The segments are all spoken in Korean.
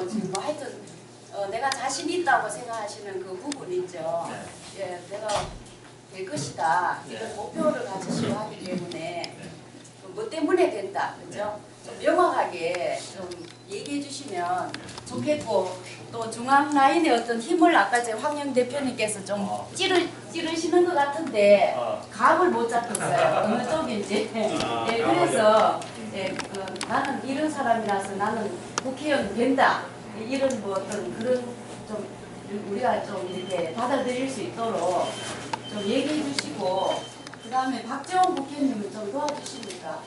지금 뭐 하여튼 내가 자신 있다고 생각하시는 그 부분 있죠. 예, 내가 될 것이다. 이런 목표를 가지시고 하기 때문에 뭐 때문에 된다. 그죠? 좀 명확하게 좀 얘기해 주시면 좋겠고 또 중앙 라인의 어떤 힘을 아까 제 황영 대표님께서 좀 찌르시는 것 같은데 각을 못 잡겠어요. 어느 쪽인지. 예, 그래서 예, 나는 이런 사람이라서 나는 국회의원 된다. 이런 뭐 어떤 그런 좀 우리가 좀 이렇게 받아들일 수 있도록 좀 얘기해 주시고 그 다음에 박재원 국회의원님은 좀 도와주십니까?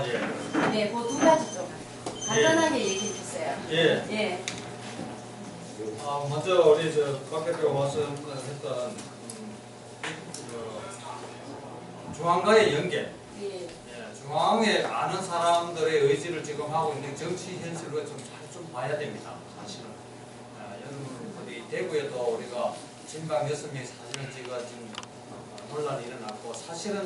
예. 네, 그 두 가지 좀 간단하게 얘기해 주세요. 예. 예. 먼저 우리 박 대표가 말씀했던 중앙과의 연계. 예. 중앙에 아는 사람들의 의지를 지금 하고 있는 정치 현실을 좀 봐야 됩니다. 사실은. 여러분 어디 대구에도 우리가 진방 6명이 사진을 찍어 지금 논란이 일어났고 사실은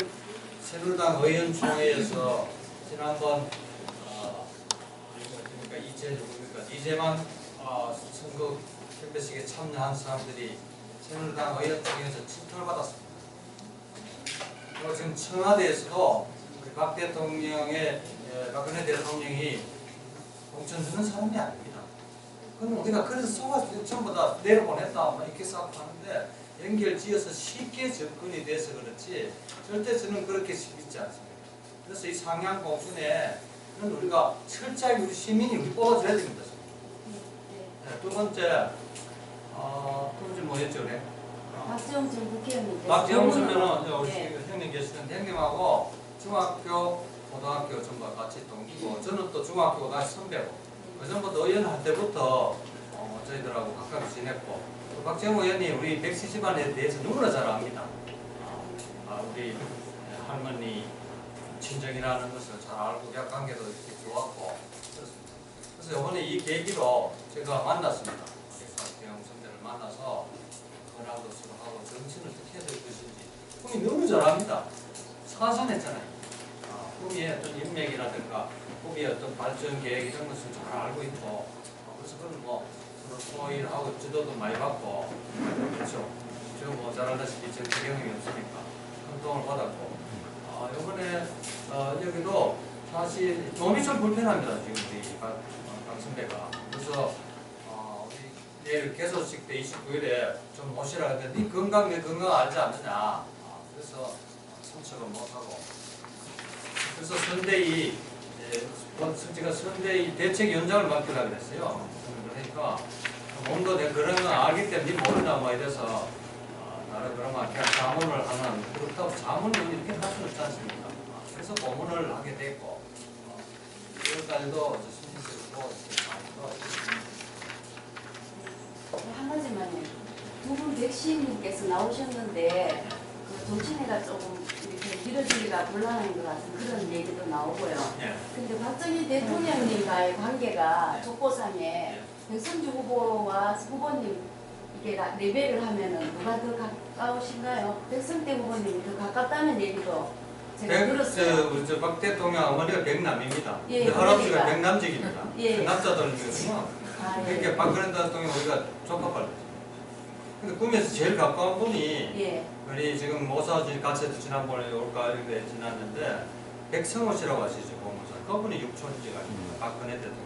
새누리당 의원총회에서 지난번 이재만 선거 캠페식에 참여한 사람들이 새누리당 의원총회에서 질타를 받았습니다. 그리고 지금 청와대에서도 우리 박 대통령의 박근혜 대통령이 공천주는 사람이 아닙니다. 그럼 우리가 그래서 속아서 전부 다 내려보냈다 이렇게 생각하는데 연결지어서 쉽게 접근이 돼서 그렇지 절대 저는 그렇게 믿지 않습니다. 그래서 이 상향 공천에는 우리가 철저하게 우리 시민이 우리 뽑아줘야 됩니다. 네, 두 번째 뭐였죠, 그래? 박재원 전 국회의원님. 박재원 선배는 우리 네. 형님 계시는데 형님하고 중학교, 고등학교 전부 같이 동기고 저는 또 중학교, 고등학교 선배고 그 전부터 의원할 때부터 저희들하고 가깝게 지냈고 또 박재원 의원이 우리 백씨 집안에 대해서 너무나 잘 압니다. 우리 할머니 친정이라는 것을 잘 알고 관계도 이렇게 좋았고 그래서 이번에 이 계기로 제가 만났습니다. 박재원 선배를 만나서 전화도 서로 하고 정치는 어떻게 해야 될 것인지 꿈이 너무 잘합니다. 사선했잖아요. 꿈이 어떤 인맥이라든가 꿈이 어떤 발전 계획 이런 것을 잘 알고 있고 그래서 그런 뭐 서로 토의하고 지도도 많이 받고 그렇죠. 저 뭐 잘 알다시피 저 경험이 없으니까 활동을 받았고 이번에 여기도 사실 몸이 좀 불편합니다. 지금 우리 박 선배가 그래서 우리 내일 개소식 때 29일에 좀 오시라 했는데 네 건강 내 건강 알지 않느냐 그래서 참석을 못하고 그래서 선대위 제가 선대위 대책위원장을 맡기려고 그랬어요. 그러니까 몸도 내 그런 거 알기 때문에 모르나 뭐 이래서 나를 그러면 그냥 자문을 하는 그렇다고 자문을 이렇게 할 수 없지 않습니까? 그래서 고문을 하게 됐고 2월달도 신입들고 한 가지만요. 두 분 백신님께서 나오셨는데 그 정치회가 조금 이렇게 길어지기가 곤란한 것 같은 그런 얘기도 나오고요. 근데 박정희 대통령님과의 관계가 족보상에 백성주 후보와 후보님 이게 레벨을 하면은 누가 더 가까우신가요? 백성대 후보님이 더 가깝다는 얘기도 제가 들었어요. 저 박 대통령 어머니가 백남입니다. 예, 할아버지가 그러니까. 백남직입니다. 예. 남자들이거든요. 예. 그러니까 박근혜 대통령 우리가 조카빨. 근데 꿈에서 제일 가까운 분이 예. 우리 지금 모사지 같이도 지난번에 올까 이런데 지났는데 백성호 씨라고 아시죠? 고모사. 그분이 육촌지가 박근혜 대통령.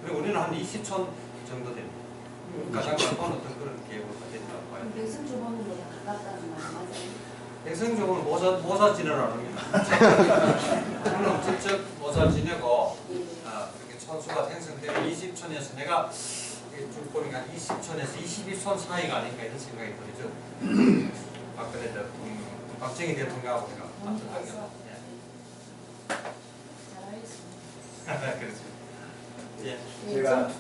그리고 우리는 한 20촌 정도 됩니다. 가장 가까운 어떤 그런 계획으로 된다고 봐요. 백성주 후보님보다 가깝다는 말 맞아요? 백성적으로 모사 지내라 합니다. 물론 직접 모사 지내고 그렇게 촌수가 생성되면 20촌에서 내가 쭉 보니까 한 20촌에서 22촌 사이가 아닌가 이런 생각이 들죠. 박근혜 대통령, 박정희 대통령하고 우리가 같은 학년. 잘하겠습니다. 그렇죠. 예. 제가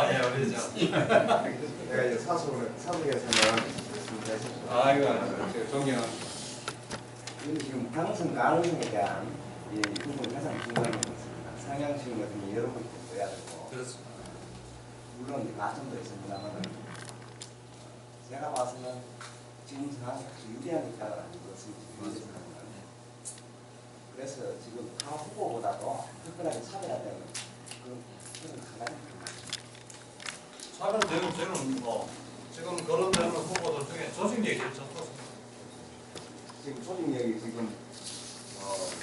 예, 우리죠. 제가 이제 사석에서는 이거 존경. 지금 당선 가능성에 대한 이 부분이 가장 중요한 것 같습니다. 상향시험 같은 게 여러 번 써야 되고 그렇습니다. 물론 이제 가점도 있습니다만 제가 봐서는 지금 상황이 아주 유리하니까 그렇습니다. 그래서 지금 타 후보보다도 특별하게 차별화되는 그런 다른 저는 뭐 지금 거론되는 후보들 중에 조직력이 좋다. 지금 조직력이 지금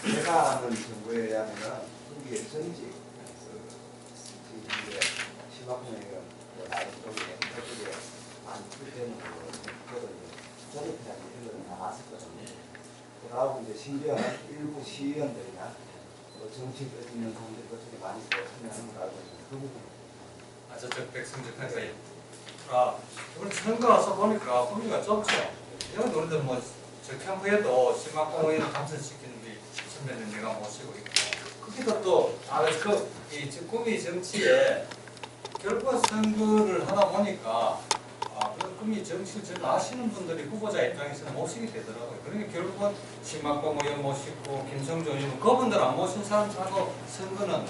제가 아는 정보에 의하면 우리의 전직 지금 이제 심화평에 나름 쪽에 그쪽에 많이 투입되는 거를 조직회장 이런 거는 다 왔었거든요. 그러고 이제 심지어 일부 시의원들이나 정치 있는 사람들 그쪽에 많이 참여하는 걸 알고 있습니다. 그 부분. 저쪽 백승적 선생님. 우리 선거 와서 보니까 범위가 좁죠. 이런 우리들 저 캠프에도 심화공의를 당선시키는 우리 선배님 내가 모시고 있고. 거기도 또 이 꿈이 정치에 결과 선거를 하다 보니까 그런 꿈이 정치를 잘 아시는 분들이 후보자 입장에서는 모시게 되더라고요. 그러니까 결국은 심학봉 의원 모시고 김성조 의원 그분들 안 모신 사람하고 선거는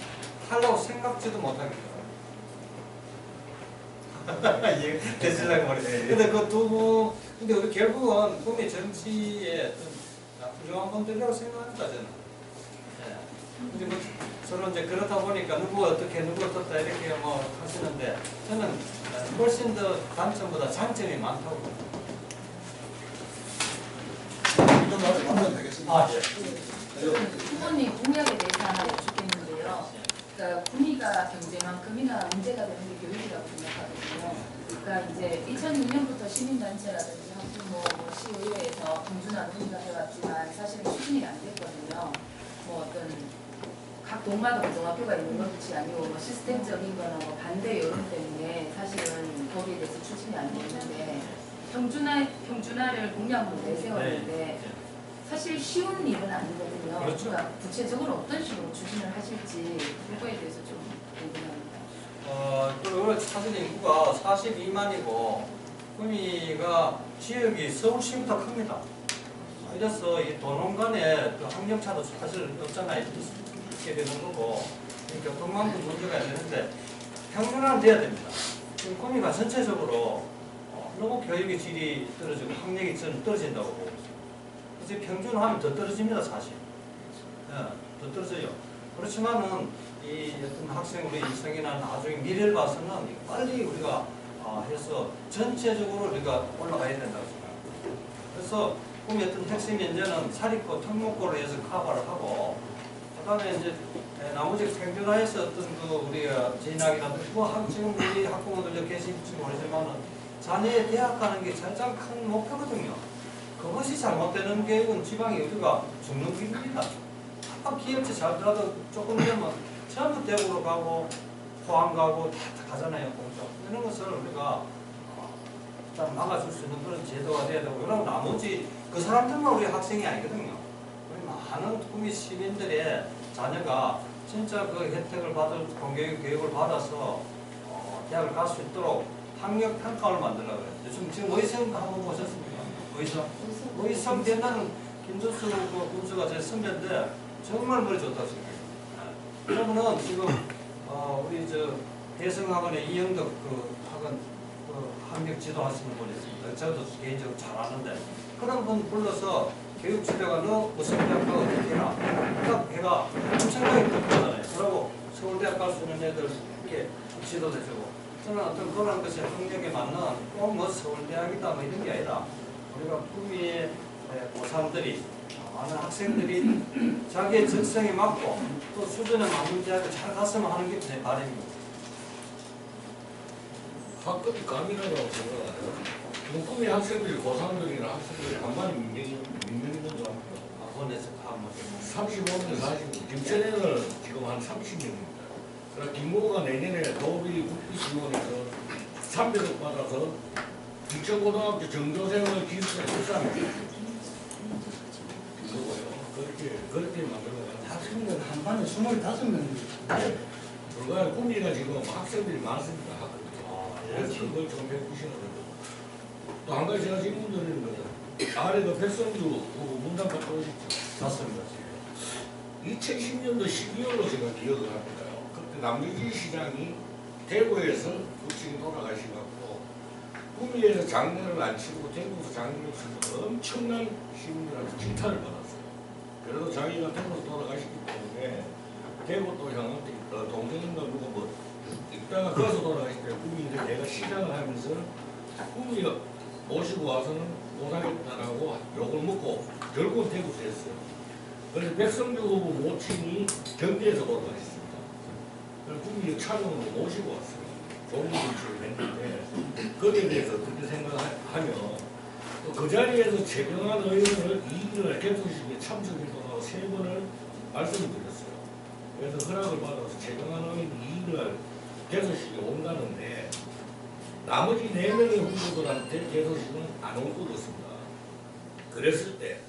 하려고 생각지도 못하겠더라고요. 대신하게 말이에요. 근데 그 두 분, 근데 우리 결국은 꿈이 정치의 어떤 훌륭한 분들이라고 생각합니다, 저는. 근데 뭐 서로 이제 그렇다 보니까 누구 어떻게 누구 어떻다 이렇게 뭐 하시는데 저는 훨씬 더 단점보다 장점이 많다고 봅니다. 이런 말을 하면 되겠습니다. 예. 후보님 공약에 대해서 하나 여쭙겠는데요. 그러니까 군의가 경제만큼이나 문제가 되는 게 교육이라고 생각하거든요. 그러니까 이제 2006년부터 시민단체라든지 학부모, 시의회에서 공준한 논의가 해왔지만 사실은 추진이 안 됐거든요. 뭐 어떤 각 동마다 고등학교가 있는 것이 아니고 뭐 시스템적인 거나 뭐 반대 여론 때문에 사실은 거기에 대해서 추진이 안 됐는데 평준화를 공약으로 내세웠는데 사실 쉬운 일은 아니거든요. 그렇죠. 그러니까 구체적으로 어떤 식으로 추진을 하실지 그거에 대해서 좀 궁금합니다. 그리고 사실 인구가 42만이고 꿈이가 지역이 서울시보다 큽니다. 이래서 이 도농 간에 그 학력차도 사실 없잖아요. 있게 되는 거고 교통망도 문제가 되는데 평준화는 돼야 됩니다. 지금 꿈이가 전체적으로 너무 교육의 질이 떨어지고 학력이 좀 떨어진다고 보고 있어요. 그래서 평준화하면 더 떨어집니다, 사실. 더 떨어져요. 그렇지만은 이 어떤 학생 우리 인생이나 나중에 미래를 봐서는 빨리 우리가 해서 전체적으로 우리가 올라가야 된다고 생각합니다. 그래서 꿈이 어떤 핵심 연제는 사립고 특목고를 해서 커버를 하고 그다음에 이제 나머지 평준화해서 어떤 그 우리가 진학이라든지 지금 우리 학부모들 계실지 모르지만은 자녀의 대학 가는 게 가장 큰 목표거든요. 그것이 잘못되는 교육은 지방이 우리가 죽는 길입니다. 한번 기업체 잘 들어도 조금 되면 전부 대구로 가고 포항 가고 다 가잖아요. 이런 것을 우리가 일단 막아줄 수 있는 그런 제도가 돼야 되고 그러고 나머지 그 사람들만 우리 학생이 아니거든요. 우리 많은 꿈이 시민들의 자녀가 진짜 그 혜택을 받을 공교육 교육을 받아서 대학을 갈 수 있도록 학력 평가를 만들려고 해요. 지금 의성 한번 보셨습니까? 의성 대나는 김조수 군수가 제 선배인데 정말 머리 좋다고 생각해요. 그러면은 지금 우리 저 대성학원의 이영덕 그 학원 그 학력 지도하시는 분이 있습니다. 저도 개인적으로 잘 아는데 그런 분 불러서 교육 지도가 너 무슨 대학 가 어떻게 해라. 딱 해가 엄청나게 급하잖아요. 그러고 서울대학 갈 수 있는 애들 이렇게 지도도 해주고 저는 어떤 그런 것이 학력에 맞는 꼭 뭐 서울대학이다 뭐 이런 게 아니라 우리가 꿈의 고3들이 많은 학생들이 자기의 적성에 맞고 또 수준에 맞는 대학을 잘 갔으면 하는 게 제 바람입니다. 학급이 감이라고 생각해요. 지금 꿈이 학생들이 고3들이나 학생들이 반반이 민경인 줄 압니다. 학원에서 가면 35명 40명. 김천에는 지금 한 30명입니다. 그러나 김모가 내년에 도비 국비 지원에서 300억 받아서 인천고등학교 정조생을 기술에 출산합니다. 그렇게 만들어가는 학생들 한 반에 25명입니다. 불과 꿈이가 지금 학생들이 많습니다. 그래서 그걸 좀 해주시는 거죠. 또 한 가지 제가 질문 드리는 거는 아래 그 백성주 후보 문단 갔다 오셨죠? 맞습니다. 2010년도 12월로 제가 기억을 합니다요. 그때 남유진 시장이 대구에서 국정이 돌아가셔갖고 구미에서 장례를 안 치고 대구에서 장례를 치고 엄청난 시민들한테 칭찬을 받았어요. 그래도 자기가 대구에서 돌아가시기 때문에 대구 또 형한테 동생인가 누가 뭐 있다가 거기서 돌아가실 때 구미 내가 시장을 하면서 꿈이 모시고 와서는 못하겠다라고 욕을 먹고 결국은 대구에서 했어요. 그래서 백성주 후보 모친이 경기에서 돌아가셨습니다. 그래서 꿈이 차용으로 모시고 왔어요. 좋은 정치를 했는데 거기에 대해서 어떻게 생각하면 또 그 자리에서 최경환 의원을 2일날 개통식에 참석했다고 3번을 말씀을 드렸어요. 그래서 허락을 받아서 최경환 의원이 2일날 개통식에 온다는데 나머지 4명의 후보들한테 개통식은 안 올 것 같습니다. 그랬을 때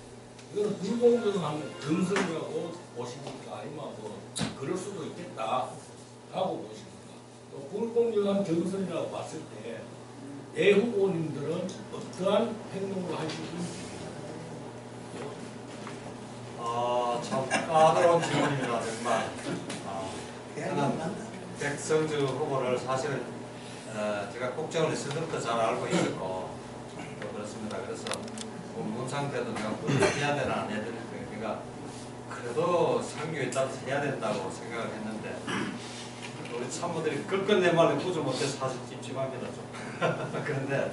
이거는 불공정한 정선이라고 보십니까? 아니면 뭐 그럴 수도 있겠다 라고 보십니까? 또 불공정한 정선이라고 봤을 때 내 후보님들은 어떠한 행동을 하실 건지. 참 까다로운 질문입니다. 정말. 저는 백성주 후보를 사실은 제가 국정을 있을 때부터 잘 알고 있었고 또 그렇습니다. 그래서 문 상태도 내가 해야 되나 안 해야 되나 내가 그래도 상규에 따라서 해야 된다고 생각을 했는데 우리 참모들이 끝끝내 말을 꾸지 못해서 사실 찝찝합니다 좀. 그런데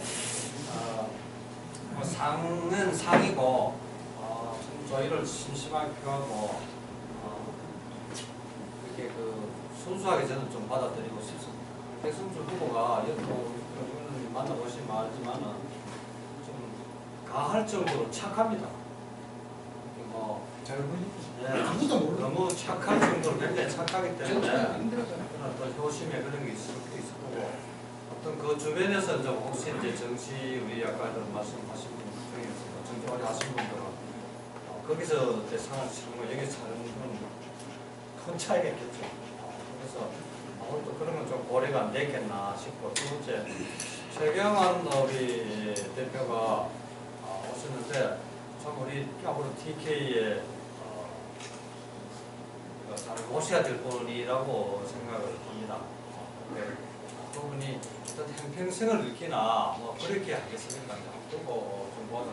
뭐 상은 상이고 좀 저희를 심심하게 표하고 이렇게 그 순수하게 저는 좀 받아들이고 싶습니다. 백성주 후보가 여러분 만나보시면 알지만은 좀 가할 정도로 착합니다. 뭐 아무도 모르는 너무 착할 정도로 굉장히 착하기 때문에 어떤 효심에 그런 게 있을 수도 있을 거고 어떤 그 주변에서 좀 혹시 이제 정치 우리 아까 말씀하신 분 중에서 정치 오래 하신 분들은 거기서 이제 상을 치고 여기 사는 건 큰 차이가 있겠죠. 그래서 또 그런 건 좀 고려가 안 됐겠나 싶고 두 번째 최경환 우리 대표가 오셨는데 참 우리 앞으로 TK에 잘 모셔야 될 분이라고 생각을 합니다. 그분이 어떤 형평성을 느끼나 뭐 그렇게 하겠습니까? 두고 좀 보자.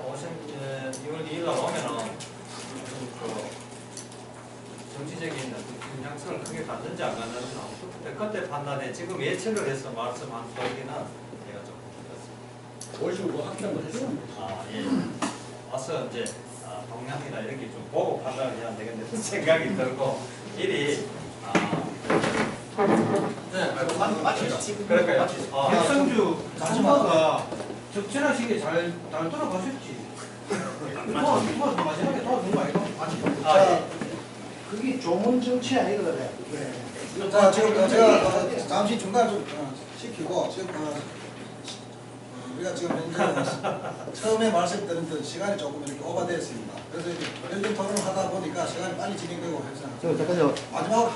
오신 2월 2일 날 오면은 그 정치적인 영향성을 크게 갖는지 안 갖는지는 그때 판단에 지금 예측을 해서 말씀한 소리는 제가 좀 그렇습니다. 모시고 합격을 했습니다. 예. 와서 이제 동향이나 이렇게 좀 보고 판단을 해야 되겠는데 생각이 들고 일이 그럴까요? 백성주 자수마가 적절한 시기에 잘 돌아가셨지. 마지막에 도와준 거 아니고? 예. 그게 좋은 정치 아니거든요. 자, 지금 제가 잠시 중간 좀 시키고 지금 우리가 지금 현재 처음에 말씀드린 그 시간이 조금 이렇게 오버되었습니다. 그래서 이렇게 연륜 토론을 하다 보니까 시간이 빨리 진행되고 해서 잠깐요. 마지막으로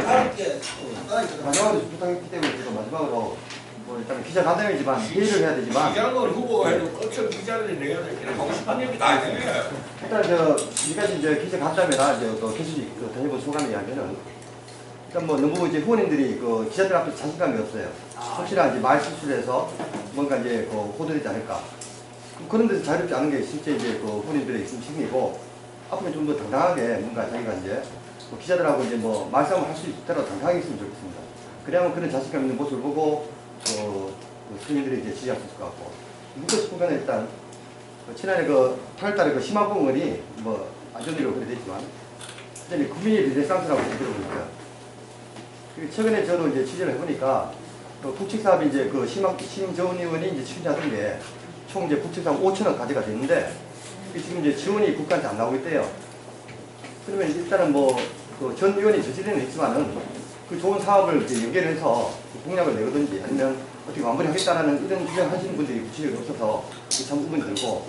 짧게 간단하게 마지막으로 부탁했기 때문에 제가 마지막으로 뭐 일단 기자간담회지만 회의를 해야 되지만 기자를 후보가 해도 어떤 기자를 내야 되기는 하고 싶은 얘기 다 들려요. 일단 지금까지 이제 기자간담회나 이제 또 개수직 다녀본 소감 이야기는 일단 뭐 너무 이제 후보님들이 그 기자들 앞에 자신감이 없어요. 혹시나 이제 말 실수를 해서 뭔가 이제 그 호도되지 않을까. 그런 데서 자유롭지 않은 게 실제 이제 그 후보님들의 심심이고 앞으로 좀 더 당당하게 뭔가 자기가 이제 뭐 기자들하고 이제 뭐 말싸움을 할 수 있도록 당당하게 있으면 좋겠습니다. 그래야만 그런 자신감 있는 모습을 보고 시민들이 이제 지지할 수 있을 것 같고. 묻고 싶은 거는 일단 지난해 그 8월달에 그 심화봉원이 뭐 안 좋은 일로 그래 됐지만 굉장히 국민의 리네상스라고 들어보니까 최근에 저도 이제 취재를 해보니까 그 국책사업이 이제 그 심정은 의원이 이제 취재하던 게 총 이제 국책사업 5천원 가져가 됐는데 지금 이제 지원이 국가한테 안 나오고 있대요. 그러면 일단은 뭐 그 전 의원이 저지르는 했지만은 그 좋은 사업을 이제 연결해서 공약을 내거든지 아니면 어떻게 마무리하겠다라는 이런 주장하시는 분들이 구체적으로 없어서 참 의문이 들고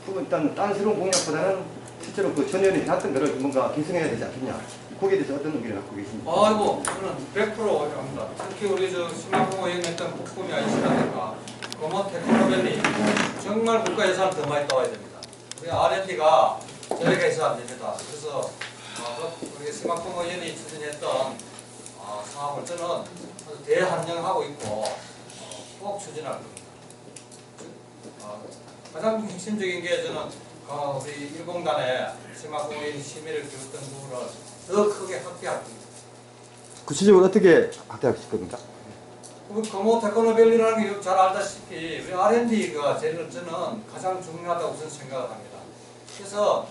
그건 일단 다른 새로운 공약보다는 실제로 그 전 의원이 해놨던 거를 뭔가 개선해야 되지 않겠냐. 거기에 대해서 어떤 의견을 갖고 계십니까? 아이고 저는 100% 합니다. 특히 우리 저 심화봉 의원했던 국품이 아니시라든가 고모 테크노밸리 정말 국가 예산을 더 많이 떠와야 됩니다. 우리 R&D가 저희가 해서 안 됩니다. 그래서 우리 심화봉 의원이 추진했던 사업을 저는 아주 대한정하고 있고 꼭 추진할 겁니다. 가장 핵심적인 게 저는 우리 일공단에 심화봉 의원이 심의를 기울였던 부분을 더 크게 확대할 겁니다. 구체적으로 어떻게 확대하실 겁니까? 금호 테크노밸리라는 게 잘 알다시피 우리 R&D가 저는 가장 중요하다고 저는 생각을 합니다. 그래서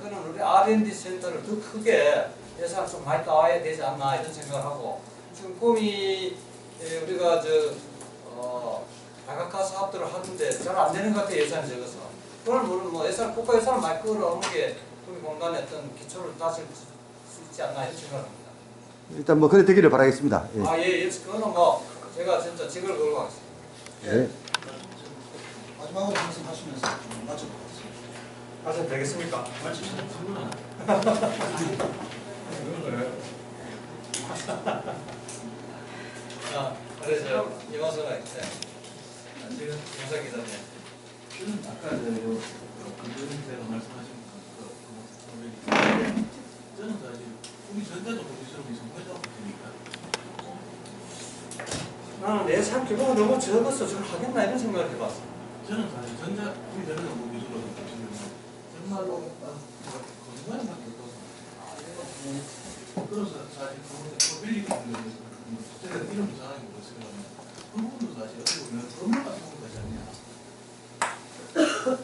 그는 우리 R&D 센터를 더 크게 예산 좀 많이 따와야 되지 않나 이런 생각을 하고 지금 꿈이 우리가 다각화 사업들을 하는데 잘 안 되는 것 같아요. 예산이 적어서. 그걸 물론 뭐 국가 예산을 많이 끌어오는 게 꿈이 공단의 어떤 기초를 다질 수 있지 않나 이런 생각을 합니다. 일단 뭐 그래 되기를 바라겠습니다. 예. 예. 그거는 뭐 제가 진짜 직을 걸고 하겠습니다. 예. 마지막으로 말씀하시면서 좀 마쳐보겠습니다. 하셔도 되겠습니까? 그래서 이원서가 지금 영상 기자님. 저는 아까 김대중께서 말씀하신 저는 사실 우리 전자도 거기처럼 성공했다고 보십니까? 나는 예산 규모가 너무 적어서 저걸 하겠나 이런 생각을 해봤어. 저는 사실 우리 전자 거기서로 보시면 정말로 건강밖에 없어서 그래서 사실 빌리 같은 경우는 제가 이름 이상하게 모르겠어요. 그 부분도 사실 어떻게 보면 건물 같은 것까지 아니야.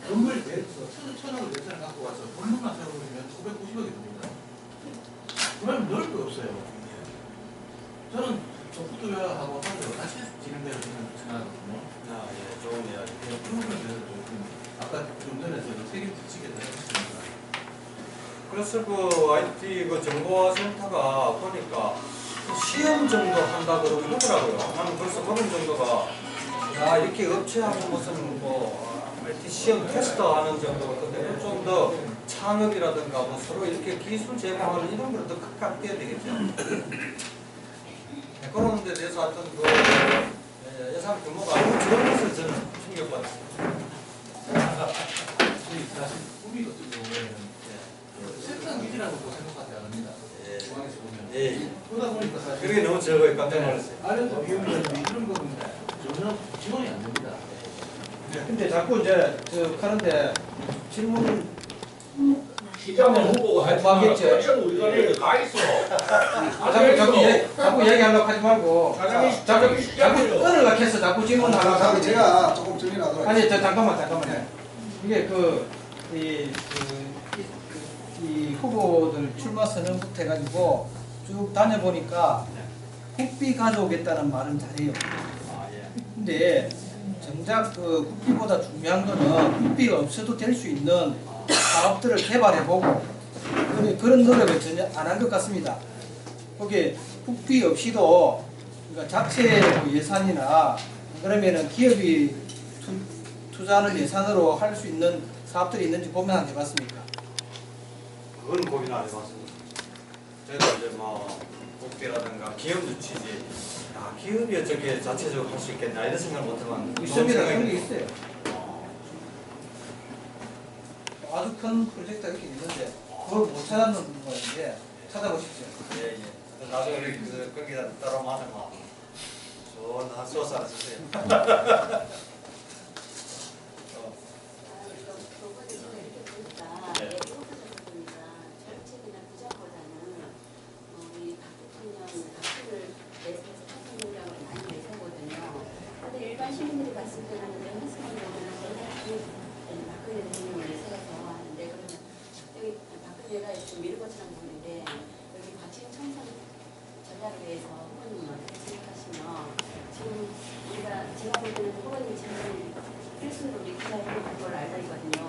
건물 대해서 천억을 예산을 갖고 와서 건물만 세워보면 990억이 됩니다. 그러면 넣을 거 없어요. 저는 소프트웨어하고 하드웨어 같이 진행되는 생각하거든요. 예, 좋은 이야기. 그런 거에 대해서 조금 아까 좀 전에 제가 책임 지치게 되었습니다. 그래서 그 IT 그 정보화센터가 보니까 시험 정도 한다 그러고 하더라고요. 나는 벌써 그런 정도가 이렇게 업체하고 무슨 IT 시험 테스터 하는 정도가 근데 좀 더 창업이라든가 뭐 서로 이렇게 기술 제공하는 이런 걸 더 가깝게 해야 되겠죠. 그런 데 대해서 하여튼 예산 규모가 아주 적은 것을 저는 충격받았어요. 사실 우리 같은 경우에는 세상 위기라고 생각하지 않습니다. 중앙에서 보면. 예. 그러다 보니까 사실 그게 너무 적어요. 깜짝 놀랐어요. 아래도 비용이라든지 이런 거는 전혀 지원이 안 됩니다. 근데 자꾸 이제 하는데 질문 시장은 후보가 하겠지. 우리가 내일 가 있어. 자꾸 얘기하려고 하지 말고 자꾸 끊으려고 해서 자꾸 질문하려고 하고 제가 조금 정리하도록 아니 잠깐만요. 이게 이 후보들 출마 선언부터 해가지고 쭉 다녀보니까 국비 가져오겠다는 말은 잘해요. 근데 정작 국비보다 중요한 거는 국비가 없어도 될 수 있는 사업들을 개발해보고 그런 노력을 전혀 안 한 것 같습니다. 거기에 국비 없이도 그러니까 자체 예산이나 그러면은 기업이 투자하는 예산으로 할 수 있는 사업들이 있는지 고민 안 해봤습니까? 그건 고민 안 해봤습니다. 저희가 이제 국비라든가 기업 유치지, 기업이 어떻게 자체적으로 할 수 있겠나 이런 생각을 못 해봤는데. 있습니다. 그런 게 있어요. 아주 큰 프로젝트가 이렇게 있는데 그걸 못 찾았는 거인데 찾아보십시오. 예. 나중에 우리 그 기자 따로 만나면 좋은 소스 하나 주세요. 시민들이 봤을 때는 박근혜 대통령을 세워서 하는데 그러면 여기 박근혜가 좀 밀고치는 부분인데 여기 과칭 청산 전략을 위해서 후보님은 어떻게 생각하시면 지금 제가 볼 때는 후보님 질문 필수로 우리 기자님 그걸 알다니거든요.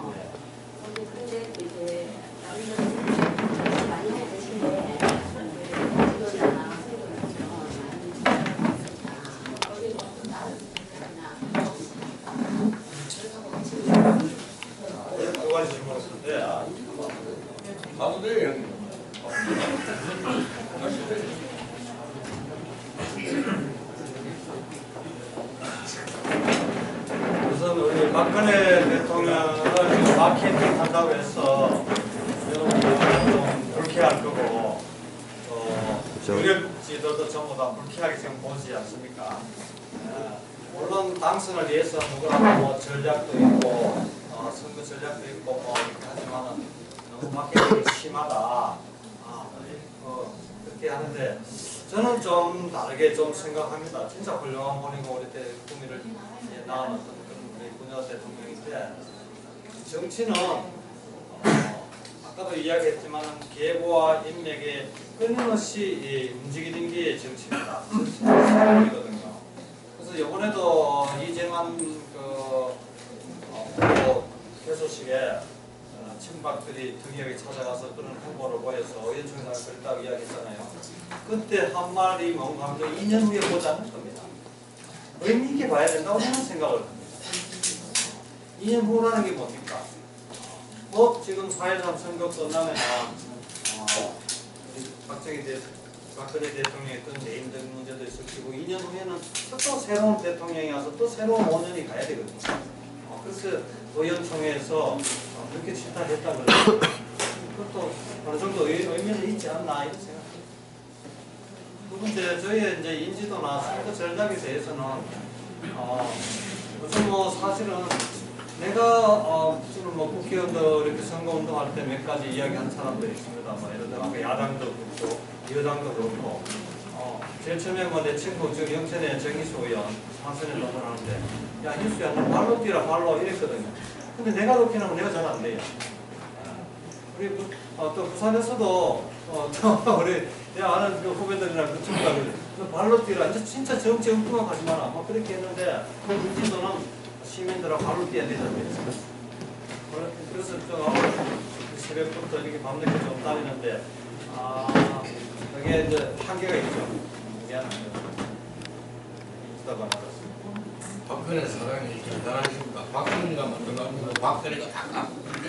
그런데 이제 다른 분들이 많이 하고 계신데 지도자나 가도 돼 여기. 우선 우리 박근혜 대통령을 마케팅 한다고 해서 여러분 좀 불쾌할 거고 유력 지도도 전부 다 불쾌하게 지금 보지 않습니까? 물론 당선을 위해서 누구나 전략도 있고 선거 전략도 있고 이렇게 하지만은 너무 마케팅이 심하다. 그렇게 하는데 저는 좀 다르게 좀 생각합니다. 진짜 훌륭한 분이고 우리 때 구미를 나눠놨던 그런 문화 대통령인데 정치는 아까도 이야기했지만 계보와 인맥에 끊임없이 움직이는 게 정치입니다. 정치거든요. 그래서 이번에도 이재만 개소식에 친박들이 특이하게 찾아가서 그런 홍보를 보여서 의원총회가 그랬다고 이야기했잖아요. 그때 한 말이 뭔가 하면 2년 후에 보자는 겁니다. 의미 있게 봐야 된다고 저는 생각을 합니다. 2년 후라는 게 뭡니까? 지금 4.13 선거 끝나면 박근혜 대통령의 어떤 개인적인 문제도 있었고 2년 후에는 또 새로운 대통령이 와서 또 새로운 5년이 가야 되거든요. 그래서 의원총회에서 그렇게 질타했다 그러면 그것도 어느 정도 의미는 있지 않나 이런 생각합니다. 두 번째, 저희의 이제 인지도나 선거 전략에 대해서는 요즘 사실은 내가 지금 국회의원도 이렇게 선거운동할 때 몇 가지 이야기한 사람들이 있습니다. 예를 들어 아까 야당도 그렇고 여당도 그렇고 제일 처음에 내 친구 지금 영천의 정희수 의원 상선에 도전하는데 야 희수야 너 발로 뛰라 발로 이랬거든요. 근데 내가 그렇게 하면 내가 잘 안 돼요. 우리 또 부산에서도 또 우리 내가 아는 그 후배들이랑 그 친구가 너 발로 뛰라 이제 진짜 정치 엉뚱하지 마라 그렇게 했는데 그 인지도는 시민들하고 발로 뛰어야 되잖아요. 그래서 좀 새벽부터 이렇게 밤늦게 좀 다니는데 그게 이제 한계가 있죠. 미안합니다. 있다고 말았습니다. 박근혜 사랑이 대단하십니다. 박근혜가 만들어가면 박근혜가 다 깎는데.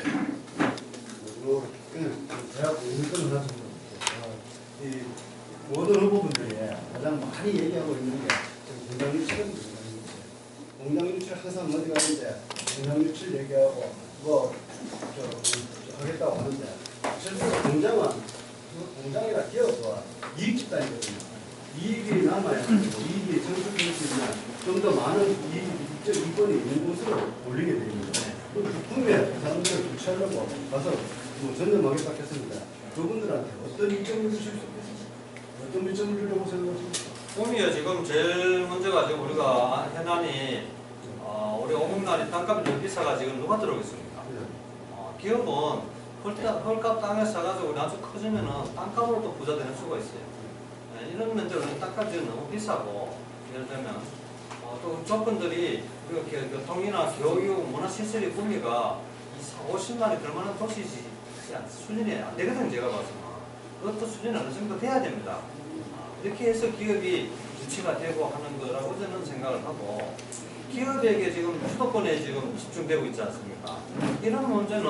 제가 의견을 하죠. 이 모든 후보분들이 가장 많이 얘기하고 있는 게 공장 유치입니다. 공장 유치 항상 어디 가는데 공장 유치 얘기하고 하겠다고 하는데 실제로 공장이나 기업과 이익 집단이거든요. 이익이 남아야 되고 이익이 정책될 수 있는 좀 더 많은 이권이 있는 곳으로 올리게 됩니다. 국내 사람들을 유치하려고 가서 전념하겠다 했습니다. 그분들한테 어떤 일정을 주실 수 있겠습니까? 어떤 일정을 주려고 생각하십니까? 꿈이요. 지금 제일 문제가 지금 우리가 해난이 우리 오목날이 땅값이 너무 비싸가 지금 누가 들어오겠습니까? 기업은 헐값 땅에 사가지고 우리 나중에 커지면은 땅값으로 또 부자 되는 수가 있어요. 이런 면들은 땅값이 너무 비싸고 예를 들면 또 조건들이 교통이나 교육, 문화시설의 구미가 50만이 될 만한 도시 수준이 안 되거든요. 제가 봐서 그것도 수준이 어느 정도 돼야 됩니다. 이렇게 해서 기업이 유치가 되고 하는 거라고 저는 생각을 하고 기업에게 지금 수도권에 지금 집중되고 있지 않습니까? 이런 문제는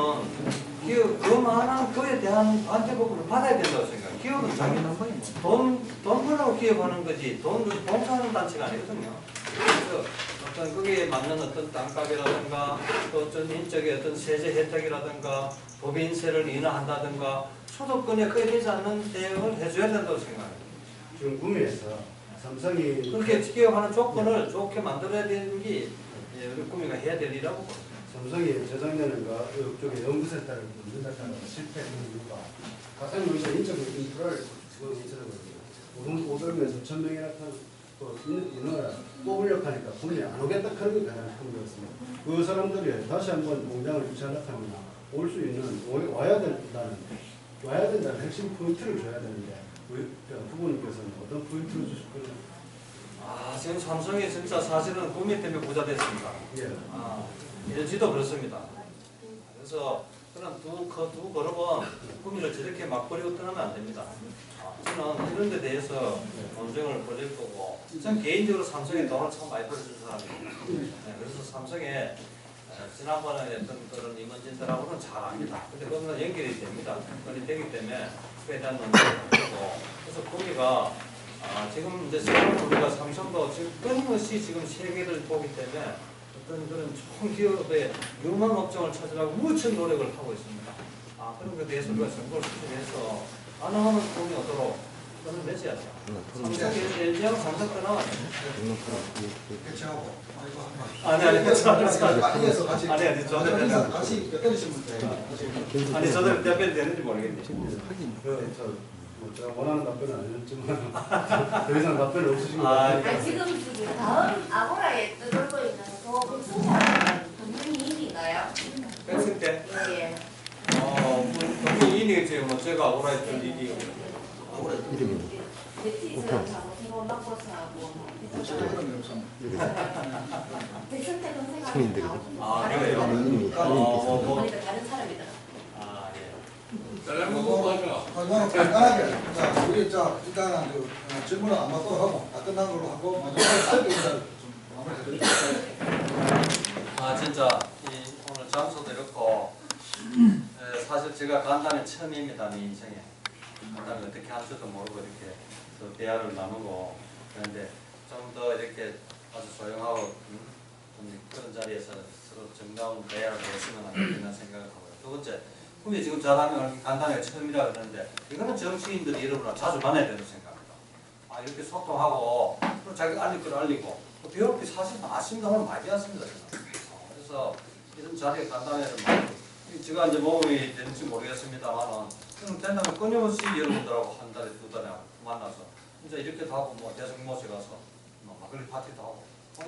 기업 그만한 그에 대한 반대급부를 받아야 된다고 생각해요. 기업은 자기 돈 벌라고 기업하는 거지 돈 봉사하는 단체가 아니거든요. 그래서 어떤 거기에 맞는 어떤 땅값이라든가 또 어떤 인적인 어떤 세제 혜택이라든가 법인세를 인하한다든가 소득권에 그에 되지 않는 대응을 해줘야 된다고 생각합니다. 지금 구미에서 삼성이 그렇게 기업하는 조건을 좋게 만들어야 되는 게 우리 구미가 해야 될 일이라고 봅니다. 삼성이 저작년인가 이쪽에 연구센터를 만든다고 실패했는 이유가 가장 먼저 인적인 인프라를 지금 있었거든요. 500명에서 1000명이나 인원을 뽑으려고 하니까 구미에 안 오겠다 하는 게 가장 큰 거였습니다. 그 사람들이 다시 한번 공장을 유치하려고 하면 올 수 있는 와야 된다는 핵심 포인트를 줘야 되는데 후보님께서는 어떤 포인트를 주실 거죠? 지금 삼성이 진짜 사실은 구미 때문에 부자 됐습니다. 예. LG도 그렇습니다. 그래서 그런 두 그룹은 구미를 저렇게 막 버리고 떠나면 안 됩니다. 저는 이런 데 대해서 논쟁을 벌일 거고 저는 개인적으로 삼성에 돈을 참 많이 벌어준 사람입니다. 그래서 삼성에 지난번에 했던 그런 임원진들하고는 잘 압니다. 근데 그건 연결이 됩니다. 연결이 되기 때문에 그에 대한 논쟁을 하고 그래서 구미가 지금 이제 우리가 삼성도 지금 끊임없이 지금 세계를 보기 때문에 어떤 그런 좋은 기업의 유망 업종을 찾으려고 무척 노력을 하고 있습니다. 그런 것에 대해서 우리가 정보를 수집해서 가능하면 돈이 오도록 돈을 내줘야죠. 삼성이 LG하고 삼성 떠나가요. 개최하고 아니 빨리 해서 같이 저는 같이 엮여주시면 돼요. 아니 저도 몇 배 되는지 모르겠네. 뭐 제가 원하는 답변은 아니었지만 더 이상 답변이 없으신 것 아, 같아요. 아, 지금 저기 다음 아고라에 떠돌고 있는 그 백승사는 동명이인인가요? 백승 때 예. 동명이인이겠지. 뭐 제가 오라 했던 일이 베티스하고 새로운 막버스하고 백승택은 생각이 나오고 아, 그래요? 보니까 다른 사람이더라고요. 아, 예. 잘라먹고 가자. 그거는 간단하게. 자, 우리 자 일단 질문을 안 받도록 하고 다 끝난 걸로 하고 마지막에 짧게 인사를 좀 마무리 해드릴게요. 아, 진짜 오늘 장소도 이렇고 사실 제가 간담회 처음입니다. 내 인생에. 간담회 어떻게 할 줄도 모르고 이렇게 또 대화를 나누고 그런데 좀 더 이렇게 아주 조용하고 좀 그런 자리에서 서로 정다운 대화를 했으면 하는 생각을 하고요. 두 번째, 근데 지금 잘하면 간담회가 처음이라 그러는데 이거는 정치인들이 여러분과 자주 만나야 된다고 생각합니다. 아, 이렇게 소통하고 또 자기가 알릴 걸 알리고 또 배울 게 사실 아쉽다면 많이 않습니다. 그래서 이런 자리에 간담회를 많이 제가 이제 모험이 되는지 모르겠습니다만은 된다면 끊임없이 여러분들하고 한 달에 두 달에 만나서 진짜 이렇게도 하고 뭐 대성모에 가서 뭐 막걸리 파티도 하고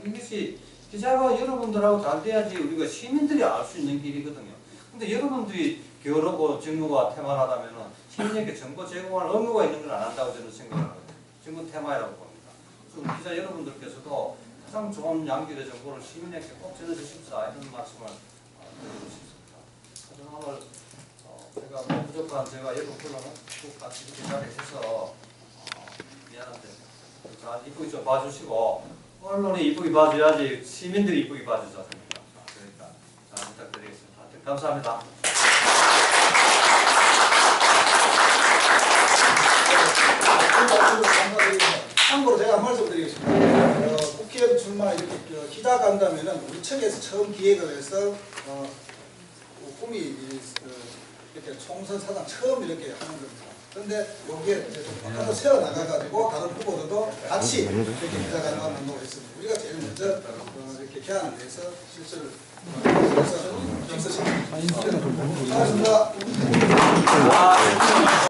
이것이 기자가 여러분들하고 잘 돼야지 우리가 시민들이 알 수 있는 길이거든요. 근데 여러분들이 게으르고 직무가 태만하다면은 시민에게 정보 제공할 의무가 있는 걸 안 한다고 저는 생각을 하거든요. 직무 테마라고 봅니다. 그래서 기자 여러분들께서도 가장 좋은 양질의 정보를 시민에게 꼭 전해주십사 이런 말씀을 드리고 싶습니다. 하여튼 오늘 제가 뭐 부족한 제가 여러분들은 꼭 같이 이렇게 자리에서 미안한데 잘 이쁘게 좀 봐주시고 언론이 이쁘게 봐줘야지 시민들이 이쁘게 봐주지 않습니까? 그러니까 잘 부탁드리겠습니다. 감사합니다. 참고로 제가 한 말씀 드리겠습니다. 국회의원 출마 이렇게 기자 간담회는 우리 측에서 처음 기획을 해서 꿈이 이렇게 총선 사장 처음 이렇게 하는 겁니다. 그런데 여기에 하나 세워 나가가지고 다른 후보들도 같이 이렇게 기자 간담회 한다고 했습니다. 우리가 제일 먼저 이렇게 개안을 해서 실수를 해서 있었습니다. 고맙습니다.